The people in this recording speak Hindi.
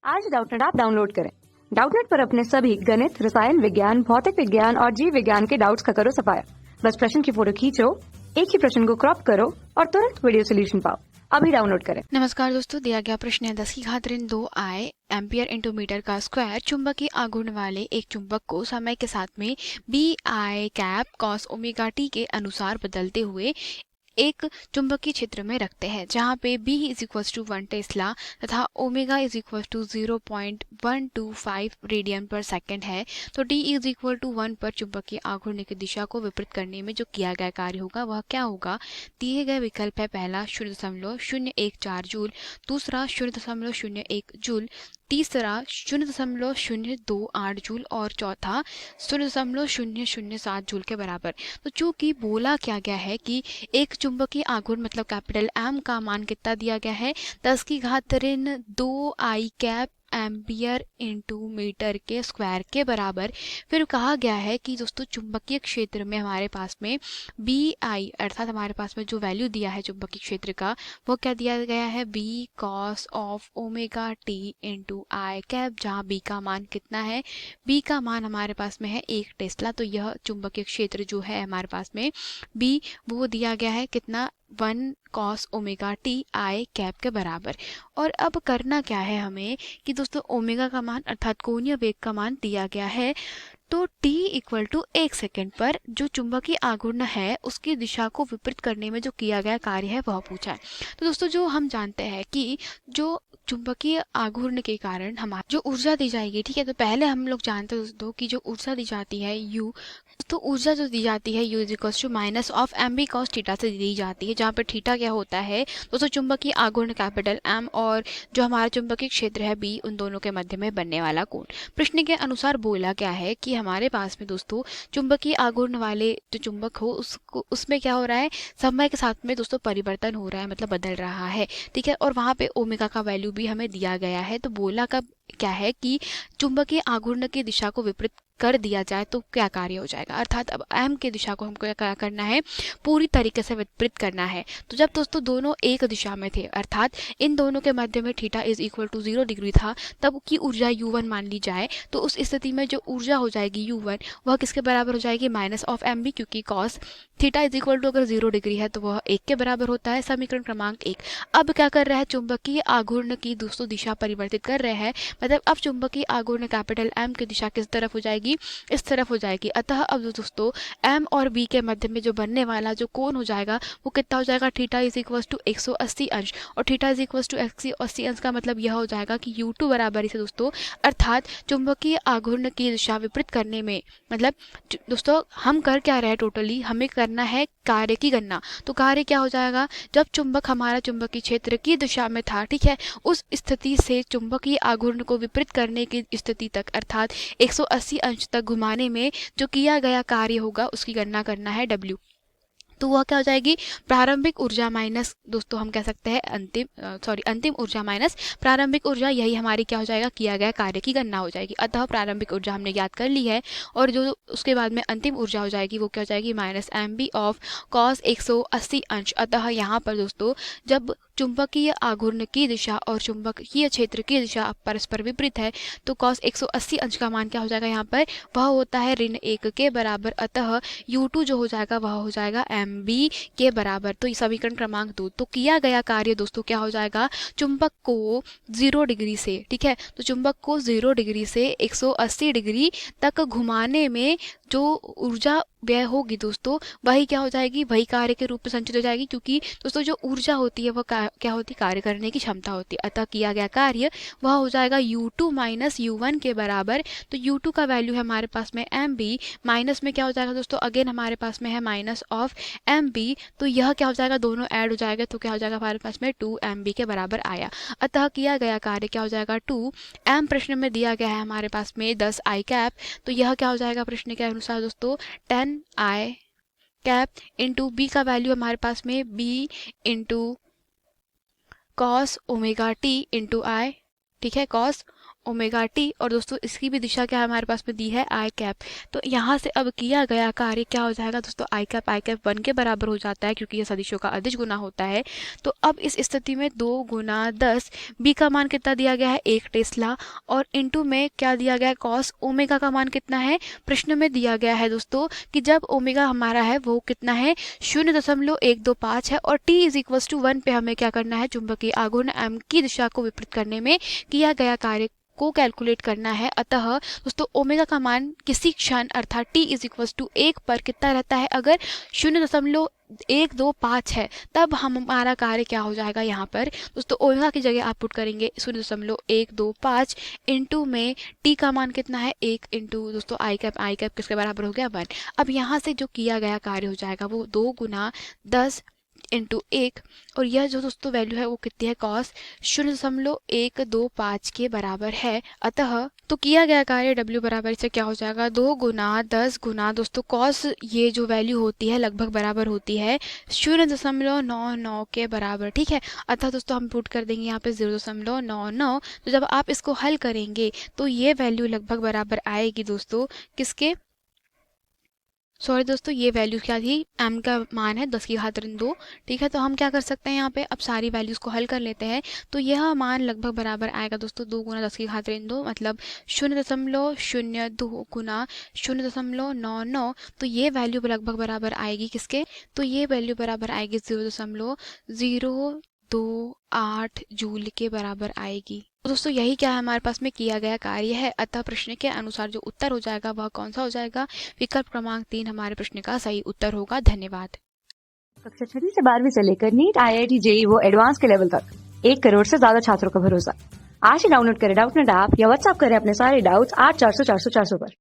आज डाउटनेट ऐप डाउनलोड करें। डाउटनेट पर अपने सभी गणित, रसायन विज्ञान, भौतिक विज्ञान और जीव विज्ञान के डाउट्स का करो सफाया। बस प्रश्न की फोटो खींचो, एक ही प्रश्न को क्रॉप करो और तुरंत वीडियो सोल्यूशन पाओ। अभी डाउनलोड करें। नमस्कार दोस्तों, दिया गया प्रश्न है 10 की घात ऋण 2 I एम्पियर इंटू मीटर का स्क्वायर चुंबकीय आघूर्ण वाले एक चुंबक को समय के साथ में B I cap cos omega t के अनुसार बदलते हुए एक चुंबकीय क्षेत्र में रखते हैं, जहाँ पे B is equal to 1 tesla तथा omega is equal to 0.125 radian per second है। तो D इज इक्वल टू 1 पर चुंबकीय आघूर्ण की दिशा को विपरीत करने में जो किया गया कार्य होगा वह क्या होगा। दिए गए विकल्प है पहला 0.014 जूल, दूसरा 0.01 जूल, तीसरा 0.028 जूल और चौथा 0.007 जूल के बराबर। तो चूंकि बोला क्या गया है कि एक चुंबकीय आघूर्ण मतलब कैपिटल एम का मान कितना दिया गया है 10 की घात ऋण 2 आई कैप एम्पियर इंटू मीटर के स्क्वायर के बराबर। फिर कहा गया है कि दोस्तों चुंबकीय क्षेत्र में हमारे पास में बी आई अर्थात हमारे पास में जो वैल्यू दिया है चुंबकीय क्षेत्र का वो क्या दिया गया है B cos of omega T into I cap, जहाँ बी का मान कितना है, बी का मान हमारे पास में है 1 टेस्ला। तो यह चुंबकीय क्षेत्र जो है हमारे पास में बी वो दिया गया है कितना 1 cos omega T I cap के बराबर। और अब करना क्या है हमें कि दोस्तों ओमेगा का मान अर्थात कोणीय वेग का मान दिया गया है। तो t इक्वल टू 1 सेकेंड पर जो चुंबकीय आघूर्ण है उसकी दिशा को विपरीत करने में जो किया गया कार्य है वह पूछा है। तो दोस्तों जो हम जानते हैं कि जो चुंबकीय आघूर्ण के कारण हमारी जो ऊर्जा दी जाएगी, ठीक है, तो पहले हम लोग जानते हैं दोस्तों कि जो ऊर्जा दी जाती है U, तो ऊर्जा जो दी जाती है U is equal to minus of M B cos theta से दी जाती है, जहाँ पर थीटा क्या होता है दोस्तों चुंबकीय आघूर्ण कैपिटल एम और जो हमारा चुंबकीय क्षेत्र है बी, उन दोनों के मध्य में बनने वाला कोण। प्रश्न के अनुसार बोला क्या है कि हमारे पास में दोस्तों चुंबकीय आघूर्ण वाले जो चुंबक हो उसको उसमें क्या हो रहा है समय के साथ में दोस्तों परिवर्तन हो रहा है, मतलब बदल रहा है, ठीक है, और वहाँ पे ओमेगा का वैल्यू भी हमें दिया गया है। तो बोला कब क्या है कि चुंबकीय आघूर्ण की दिशा को विपरीत कर दिया जाए तो क्या कार्य हो जाएगा, अर्थात अब एम की दिशा को हमको क्या करना है पूरी तरीके से विपरीत करना है। तो जब दोस्तों दोनों एक दिशा में थे अर्थात इन दोनों के मध्य में theta is equal to 0 degree था, तब की ऊर्जा U1 मान ली जाए तो उस स्थिति में जो ऊर्जा हो जाएगी U1 वह किसके बराबर हो जाएगी माइनस ऑफ एम बी, क्योंकि cos theta is equal to अगर 0 डिग्री है तो वह 1 के बराबर होता है। समीकरण क्रमांक 1। अब क्या कर रहा है चुंबकीय आघूर्ण की दोस्तों दिशा परिवर्तित कर रहे हैं, मतलब अब चुंबकीय आघूर्ण कैपिटल एम की दिशा किस तरफ हो जाएगी, इस तरफ हो जाएगी। अतः अब दोस्तों एम और बी के मध्य में जो बनने वाला जो कोण हो जाएगा वो कितना हो जाएगा थीटा इज इक्वल टू 180 अंश, और थीटा इज इक्वल टू 180 अंश का मतलब यह हो जाएगा कि U2 बराबर से दोस्तों अर्थात चुंबकीय आघूर्ण की दिशा विपरीत करने में मतलब दोस्तों हम कर क्या रहे हैं टोटली हमें करना है कार्य की गणना। तो कार्य क्या हो जाएगा जब चुंबक हमारा चुंबकीय क्षेत्र की दिशा में था, ठीक है, उस स्थिति से चुंबकीय आघूर्ण को विपरीत करने की स्थिति तक अर्थात 180 अंश तक घुमाने में जो किया गया कार्य होगा उसकी गणना करना है W। तो वह क्या हो जाएगी प्रारंभिक ऊर्जा माइनस दोस्तों हम कह सकते हैं अंतिम ऊर्जा माइनस प्रारंभिक ऊर्जा, यही हमारी क्या हो जाएगा किया गया कार्य की गणना हो जाएगी। अतः प्रारंभिक ऊर्जा हमने याद कर ली है और जो उसके बाद में अंतिम ऊर्जा हो जाएगी वो क्या हो जाएगी minus M B of cos 180 अंश। अतः यहाँ पर दोस्तों जब चुंबकीय आघूर्ण की दिशा और चुंबकीय क्षेत्र की दिशा परस्पर विपरीत है तो कॉस 180 अंश का मान क्या हो जाएगा यहाँ पर वह होता है ऋण 1 के बराबर। अतः U2 जो हो जाएगा वह हो जाएगा एम बी के बराबर। तो समीकरण क्रमांक 2। तो किया गया कार्य दोस्तों क्या हो जाएगा चुंबक को 0 डिग्री से, ठीक है, तो चुंबक को 0 डिग्री से 180 डिग्री तक घुमाने में जो ऊर्जा व्यय होगी दोस्तों वही क्या हो जाएगी वही कार्य के रूप में संचित हो जाएगी, क्योंकि दोस्तों जो ऊर्जा होती है वह क्या होती है कार्य करने की क्षमता होती है। अतः किया गया कार्य वह हो जाएगा U2 माइनस U1 के बराबर। तो U2 का वैल्यू है हमारे पास में एम बी, माइनस में क्या हो जाएगा दोस्तों अगेन हमारे पास में है माइनस ऑफ एम बी, तो यह क्या हो जाएगा दोनों ऐड हो जाएगा तो क्या हो जाएगा हमारे पास में 2 एम बी के बराबर आया। अतः किया गया कार्य क्या हो जाएगा 2 एम, प्रश्न में दिया गया है हमारे पास में 10 आई कैप, तो यह क्या हो जाएगा प्रश्न के अनुसार दोस्तों 10 आई कैप इंटू बी का वैल्यू हमारे पास में B into cos omega T into I ठीक है, कॉस ओमेगा टी, और दोस्तों इसकी भी दिशा क्या हमारे पास में दी है, आई कैप। तो यहाँ से अब किया गया कार्य क्या हो जाएगा दोस्तों, आई कैप 1 के बराबर हो जाता है क्योंकि ये सदिशों का अदिश गुना होता है। तो अब इस स्थिति में 2 गुना 10, बी का मान कितना दिया गया है, 1 टेस्ला, और इनटू में क्या दिया गया है, कॉस ओमेगा का मान कितना है, प्रश्न में दिया गया है दोस्तों कि जब ओमेगा हमारा है वो कितना है, 0.125 है, और t इज इक्वल टू 1 पे हमें क्या करना है, चुंबकीय आघूर्ण m की दिशा को विपरीत करने में किया गया कार्य को कैलकुलेट करना है। अतः दोस्तों ओमेगा का मान किसी क्षण अर्थात t इज इक्वल टू 1 पर कितना रहता है, अगर 0.125 है तब हमारा कार्य क्या हो जाएगा, यहाँ पर दोस्तों ओमेगा की जगह आप पुट करेंगे 0.125 इंटू में t का मान कितना है, 1 इंटू दोस्तों आई कैप किसके बराबर हो गया, 1। अब यहाँ से जो किया गया कार्य हो जाएगा वो 2 गुना 10 इंटू 1, और यह जो दोस्तों वैल्यू है वो कितनी है, कॉस 0.125 के बराबर है। अतः तो किया गया कार्य W बराबर से क्या हो जाएगा, 2 गुना 10 गुना दोस्तों कॉस, ये जो वैल्यू होती है लगभग बराबर होती है 0.99 के बराबर, ठीक है। अतः दोस्तों हम पुट कर देंगे यहाँ पे 0.99। तो जब आप इसको हल करेंगे तो ये वैल्यू लगभग बराबर आएगी दोस्तों किसके, सॉरी दोस्तों ये वैल्यू क्या थी, m का मान है 10⁻², ठीक है। तो हम क्या कर सकते हैं यहाँ पे, अब सारी वैल्यूज़ को हल कर लेते हैं। तो यह मान लगभग बराबर आएगा दोस्तों 2 गुना 10⁻², मतलब 0.02 गुना 0.99। तो ये वैल्यू लगभग बराबर आएगी किसके, तो ये वैल्यू बराबर आएगी 0.028 जूल के बराबर आएगी। तो दोस्तों यही क्या है हमारे पास में किया गया कार्य है। अतः प्रश्न के अनुसार जो उत्तर हो जाएगा वह कौन सा हो जाएगा, विकल्प क्रमांक 3 हमारे प्रश्न का सही उत्तर होगा। धन्यवाद। कक्षा 6 से 12वीं से लेकर नीट, IIT, JEE वो एडवांस के लेवल तक 1 करोड़ से ज्यादा छात्रों का भरोसा। आज ही डाउनलोड करें डाउटनेट ऐप या व्हाट्सएप करें अपने सारे डाउट्स 8400 400 400 पर।